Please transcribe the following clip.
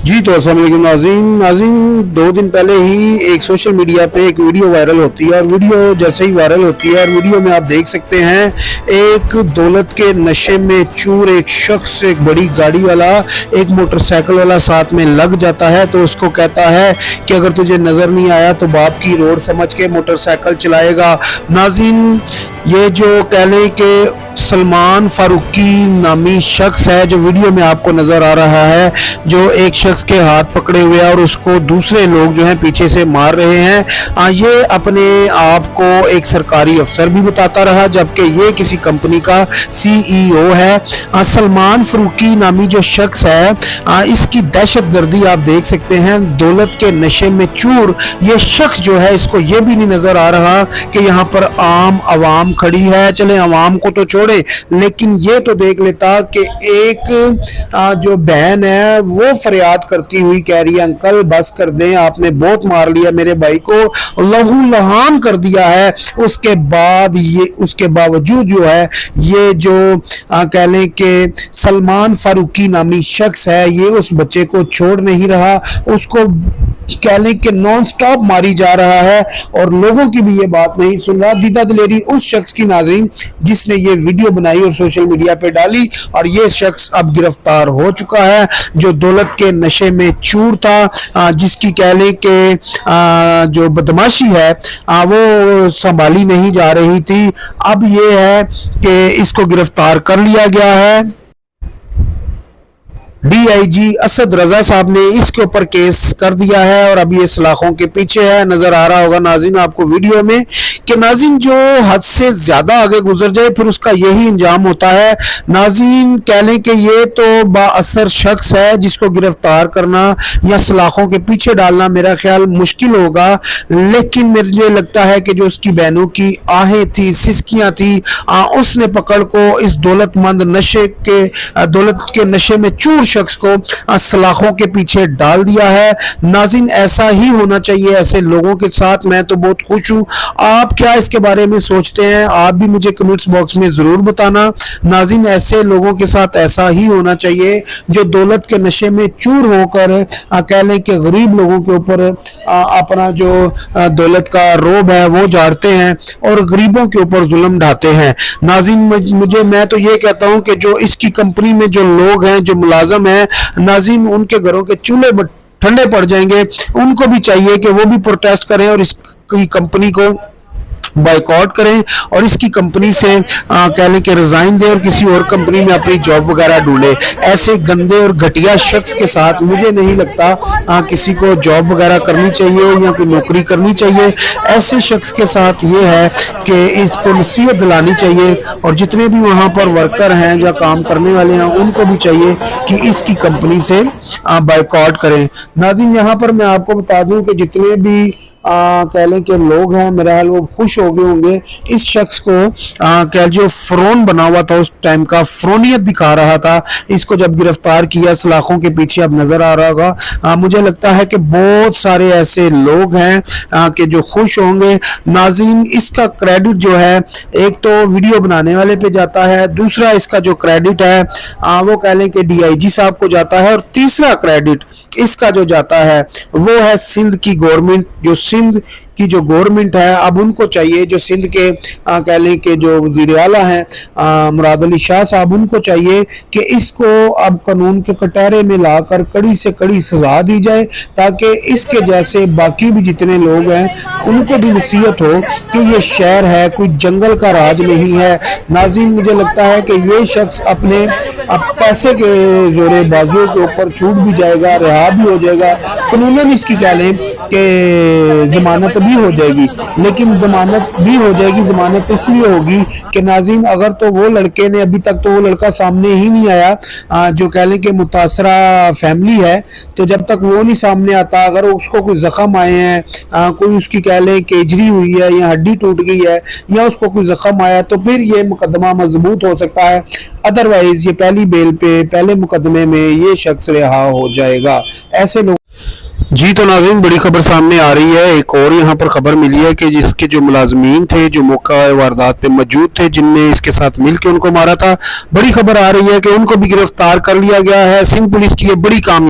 जी तो अस्सलाम वालेकुम नाज़रीन 2 दिन पहले ही एक सोशल मीडिया पे एक वीडियो वायरल होती है और वीडियो जैसे ही वायरल होती है और वीडियो में आप देख सकते हैं एक दौलत के नशे में चूर एक शख्स एक बड़ी गाड़ी वाला एक मोटरसाइकिल वाला साथ में लग जाता है तो उसको कहता है कि अगर तुझे नज़र नहीं आया तो बाप की रोड समझ के मोटरसाइकिल चलाएगा। नाज़रीन ये जो कह लें कि सलमान फारूकी नामी शख्स है जो वीडियो में आपको नज़र आ रहा है, जो एक शख्स के हाथ पकड़े हुए है और उसको दूसरे लोग जो हैं पीछे से मार रहे हैं। ये अपने आप को एक सरकारी अफसर भी बताता रहा जबकि ये किसी कंपनी का CEO है। सलमान फारूकी नामी जो शख्स है इसकी दहशतगर्दी आप देख सकते हैं। दौलत के नशे में चूर ये शख्स जो है इसको ये भी नहीं नज़र आ रहा कि यहाँ पर आम आवाम खड़ी है। चले आवाम को तो छोड़े लेकिन ये तो देख लेता कि एक जो बहन है वो फरियाद करती हुई कह रही है अंकल बस कर दें, आपने बहुत मार लिया मेरे भाई को, लहू लहान कर दिया है। उसके बावजूद जो है ये जो कह लें कि सलमान फारूकी नामी शख्स है ये उस बच्चे को छोड़ नहीं रहा, उसको कह लें कि नॉन स्टॉप मारी जा रहा है और लोगों की भी ये बात नहीं सुन रहा। दीदा दिलेरी उस शख्स की नाज़रीन जिसने ये वीडियो बनाई और सोशल मीडिया पे डाली और ये शख्स अब गिरफ्तार हो चुका है जो दौलत के नशे में चूर था, जिसकी कह लें कि जो बदमाशी है वो संभाली नहीं जा रही थी। अब ये है कि इसको गिरफ्तार कर लिया गया है। DIG असद रजा साहब ने इसके ऊपर केस कर दिया है और अब ये सलाखों के पीछे है। नजर आ रहा होगा नाज़रीन आपको वीडियो में कि नाज़रीन जो हद से ज्यादा आगे गुजर जाए फिर उसका यही अंजाम होता है। नाज़रीन कह लें कि ये तो बाअसर शख्स है जिसको गिरफ्तार करना या सलाखों के पीछे डालना मेरा ख्याल मुश्किल होगा, लेकिन मुझे लगता है कि जो उसकी बहनों की आहें थी सिसकियां थी उसने पकड़ को इस दौलत के नशे में चूर शख्स को सलाखों के पीछे डाल दिया है। नाज़रीन ऐसा ही होना चाहिए ऐसे लोगों के साथ। मैं तो बहुत खुश हूँ। आप क्या इसके बारे में सोचते हैं आप भी मुझे कमेंट्स बॉक्स में जरूर बताना। नाज़रीन ऐसे लोगों के साथ ऐसा ही होना चाहिए जो दौलत के नशे में चूर होकर कह लें कि गरीब लोगों के ऊपर अपना जो दौलत का रोब है वो झाड़ते हैं और गरीबों के ऊपर जुल्म ढाते हैं। नाज़रीन मैं तो ये कहता हूँ कि जो इसकी कंपनी में जो लोग हैं जो मुलाजम है नाज़रीन उनके घरों के चूल्हे ठंडे पड़ जाएंगे। उनको भी चाहिए कि वो भी प्रोटेस्ट करें और इसकी कंपनी को बाइकआउट करें और इसकी कंपनी से कह लें कि रिजाइन दे और किसी और कंपनी में अपनी जॉब वगैरह ढूंढे। ऐसे गंदे और घटिया शख्स के साथ मुझे नहीं लगता किसी को जॉब वगैरह करनी चाहिए या कोई नौकरी करनी चाहिए। ऐसे शख्स के साथ ये है कि इसको नसीहत दिलानी चाहिए और जितने भी वहाँ पर वर्कर हैं या काम करने वाले हैं उनको भी चाहिए कि इसकी कंपनी से बाइकआउट करें। नाज़रीन यहाँ पर मैं आपको बता दूं कि जितने भी कह लें कि लोग हैं मेरा हाल वो खुश हो गए होंगे इस शख्स को जो फ्रोन बना हुआ था उस टाइम का फ्रोनियत दिखा रहा था, इसको जब गिरफ्तार किया सलाखों के पीछे अब नजर आ रहा होगा। मुझे लगता है कि बहुत सारे ऐसे लोग हैं कि जो खुश होंगे। नाज़रीन इसका क्रेडिट जो है एक तो वीडियो बनाने वाले पे जाता है, दूसरा इसका जो क्रेडिट है वो कह लें कि DIG साहब को जाता है और तीसरा क्रेडिट इसका जो जाता है वो है सिंध की गवर्नमेंट। जो सिंध की जो गवर्नमेंट है अब उनको चाहिए, जो सिंध के कह लें कि जो वज़ीर आला हैं मुराद अली शाह साहब, उनको चाहिए कि इसको अब कानून के कटहरे में लाकर कड़ी से कड़ी सजा दी जाए ताकि इसके जैसे बाकी भी जितने लोग हैं उनको भी नसीहत हो कि ये शहर है कोई जंगल का राज नहीं है। नाज़रीन मुझे लगता है कि ये शख्स अपने पैसे के जोरे बाजुओं के ऊपर छूट भी जाएगा, रिहा भी हो जाएगा, कानूनन इसकी कह लें कि जमानत भी हो जाएगी। लेकिन जमानत भी हो जाएगी, जमानत इसलिए होगी कि नाज़रीन अगर तो वो लड़के ने अभी तक तो वो लड़का सामने ही नहीं आया जो कह लें कि मुतासरा फैमिली है, तो जब तक वो नहीं सामने आता अगर उसको कोई जख्म आए हैं कोई उसकी कह लें कि इंजरी हुई है या हड्डी टूट गई है या उसको कोई जख्म आया तो फिर ये मुकदमा मजबूत हो सकता है। अदरवाइज ये पहली बेल पे पहले मुकदमे में ये शख्स रिहा हो जाएगा। ऐसे लोग जी तो नाज़रीन बड़ी खबर सामने आ रही है। एक और यहाँ पर खबर मिली है कि जिसके जो मुलाजमीन थे जो मौका वारदात पे मौजूद थे जिनने इसके साथ मिलकर उनको मारा था, बड़ी खबर आ रही है कि उनको भी गिरफ्तार कर लिया गया है। सिंध पुलिस की ये बड़ी काम